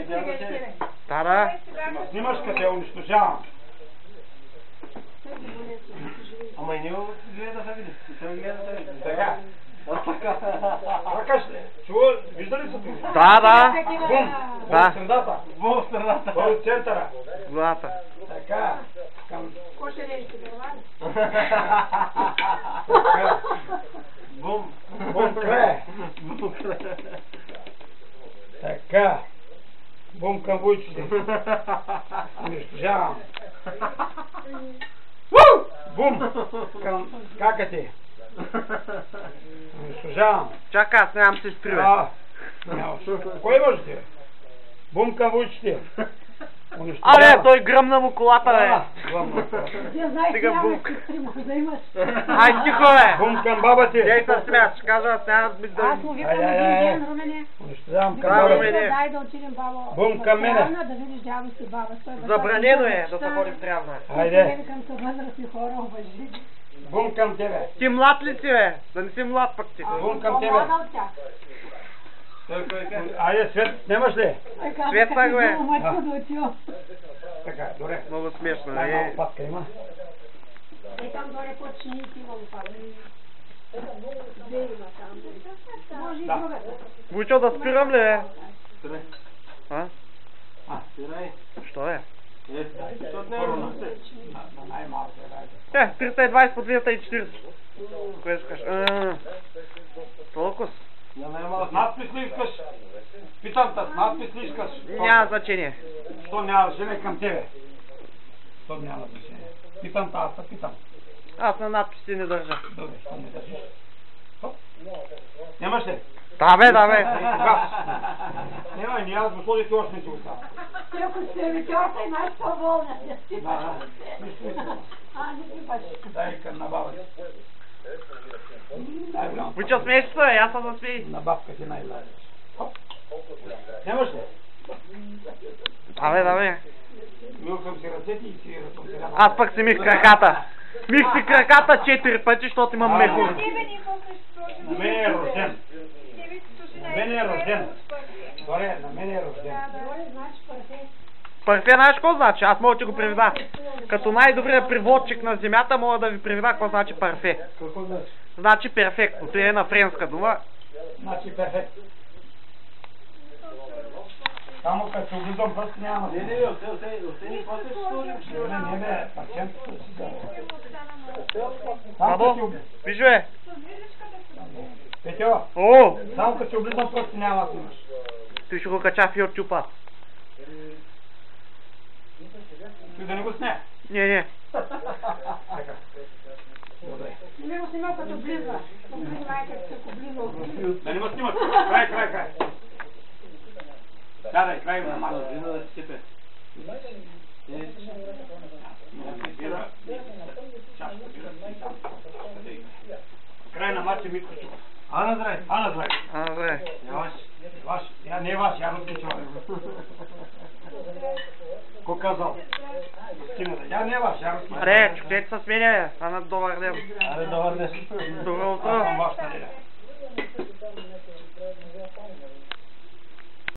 Да. Снимаш къде унищожавам. Ама и ние гледа да се види. Той гледа да се види. Така. Така ще. Чува, вижда ли се това? Да. Бум. Да. В средата. Во страната. Той от центъра. Главата. Така. Към... Бум. Бум край. Така. Бум към вуйчите. Унищожавам. Бум към какате. Унищожавам. Чакай, аз нямам се сприве. Кой имаш ти? Бум към вуйчите. Абе, той гръмна му колата, бе. Сега бумка. да имаш. Ай, тихо, бе. Бум към баба ти. Дей се смея, ще кажа, аз няма да ми да... Аз му викам един ден, Румене. Унищожавам към Да, баба Румене. ти. Дай да отидем, бабо. Бум към мене. Да видиш дядо си, баба. Забранено е да се ходи в Трявна. Хайде. Викам са възрастни хора, обажи. Бум към тебе. Ти млад ли си, бе? Да не си млад пък ти. Бум към тебе. По-млада от тях. Айде, Свет, нямаш ли? Свет пак, бе. Така, добре. Много смешно, Дай е. малко патка има. Там горе почините имам пак. Две има там. Може и друга. Вучо, да спирам ли, бе? Спирай. А? Спирай. Що е? Защото не е ровно. Най-малко е, дайте. 320 по 240. Кое ще кажеш? Толкова? С надпис ли искаш? Питам те, с надпис ли искаш? Няма значение. Що няма значение към тебе? Що няма значение? Питам те, аз те питам. Аз на надписи не държа. Добре, що не държиш? Що? Нямаш ли? Да, бе, да, бе. Няма, не аз го сложи ти още не си го става. Ако се вечерта и нашата волна. Да, нищо. Не си паш. Дай към на баба ти. Най-голям. Вучо, смееш се, бе, аз съм засмей. На бабка ти най-голям. Нямаш ли? Да, бе, да, бе. Мил съм си ръцете и си ръцом си ръцете. Аз пък си мих краката. Мих си краката 4 пъти, защото имам мехур. На мен е рожден. На мен е рожден. Добре, на мен е рожден. Парфе, знаеш какво значи? Аз мога да ти го приведа. Като най-добрият приводчик на земята мога да ви приведа какво значи парфе. Какво значи? Значи перфектно. Това е една френска дума. Значи перфект. Само като се облизам пръст няма. Не, остани после ще сложим. Не, бе, парченцето си да. Бабо, виж бе. Петьо, О, само като се облизам пръст няма да имаш. ти ще го кача в YouTube. Ти да не го сне. Не. Така. Добре. Не го снимал като близва. Внимай как се поблизва. Да не го снимат. Край. Да, край на маса. Вина да си сипе. Край на мача Митко чува. Ана, здрай. Ана, здрай. Добре. Ваш. Не е ваш, я руски човек. Ко казал? Я не е ваш, я руски човек. Аре, чукайте с мене, бе. Ана, добър ден. Аре, добър ден. Добро Аз съм утро. ваш, нали?